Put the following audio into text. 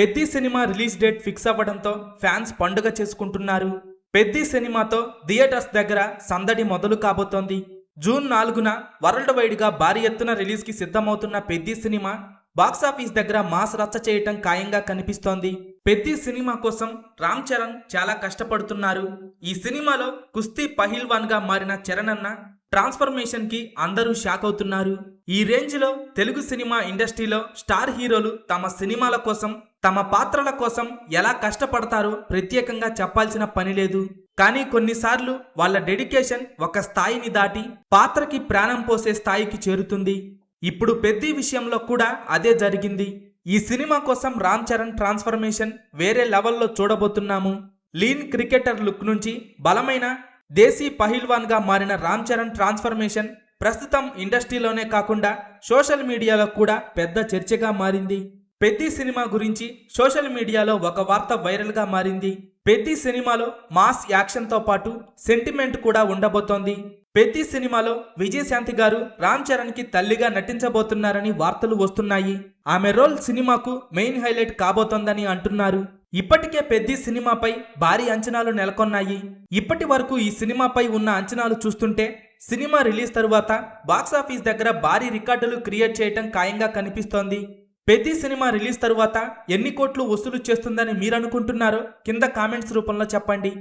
Peddi cinema release date fix అవ్వడంతో fans పండుగ చేసుకుంటున్నారు. పెద్ది సినిమాతో థియేటర్స్ దగ్గర సందడి మొదలు కాబోతోంది. జూన్ 4న వరల్డ్ వైడ్ గా భారీ ఎత్తున రిలీజ్ కి సిద్ధమవుతున్న పెద్ది సినిమా బాక్సాఫీస్ దగ్గర మాస్ రచ్చ చేయటం ఖాయంగా కనిపిస్తోంది. పెద్ది సినిమా కోసం రామ్ చరణ్ చాలా కష్టపడుతున్నారు. ఈ సినిమాలో కుస్తీ పహిల్వాన్ గా మారిన చరణ్ అన్న ట్రాన్స్ఫర్మేషన్ కి అందరూ షాక్ అవుతున్నారు. ఈ రేంజ్ లో తెలుగు సినిమా ఇండస్ట్రీలో స్టార్ హీరోలు తమ సినిమాల కోసం, తమ పాత్రల కోసం ఎలా కష్టపడతారో ప్రత్యేకంగా చెప్పాల్సిన పని లేదు. కానీ కొన్నిసార్లు వాళ్ళ డెడికేషన్ ఒక స్థాయిని దాటి పాత్రకి ప్రాణం పోసే స్థాయికి చేరుతుంది. ఇప్పుడు పెద్ది విషయంలో కూడా అదే జరిగింది. ఈ సినిమా కోసం రామ్ చరణ్ ట్రాన్స్ఫర్మేషన్ వేరే లెవెల్లో చూడబోతున్నాము. లీన్ క్రికెటర్ లుక్ నుంచి బలమైన దేశీ పహిల్వాన్ గా మారిన రామ్ చరణ్ ట్రాన్స్ఫర్మేషన్ ప్రస్తుతం ఇండస్ట్రీలోనే కాకుండా సోషల్ మీడియాలో కూడా పెద్ద చర్చగా మారింది. పెద్ది సినిమా గురించి సోషల్ మీడియాలో ఒక వార్త వైరల్ గా మారింది. పెద్ది సినిమాలో మాస్ యాక్షన్ తో పాటు సెంటిమెంట్ కూడా ఉండబోతోంది. పెద్ది సినిమాలో విజయశాంతి గారు రామ్ చరణ్ కి తల్లిగా నటించబోతున్నారని వార్తలు వస్తున్నాయి. ఆమె రోల్ సినిమాకు మెయిన్ హైలైట్ కాబోతోందని అంటున్నారు. ఇప్పటికే పెద్ది సినిమాపై భారీ అంచనాలు నెలకొన్నాయి. ఇప్పటి వరకు ఈ సినిమాపై ఉన్న అంచనాలు చూస్తుంటే సినిమా రిలీజ్ తరువాత బాక్సాఫీస్ దగ్గర భారీ రికార్డులు క్రియేట్ చేయటం ఖాయంగా కనిపిస్తోంది. పెద్ది సినిమా రిలీజ్ తరువాత ఎన్ని కోట్లు వసూలు చేస్తుందని మీరనుకుంటున్నారో కింద కామెంట్స్ రూపంలో చెప్పండి.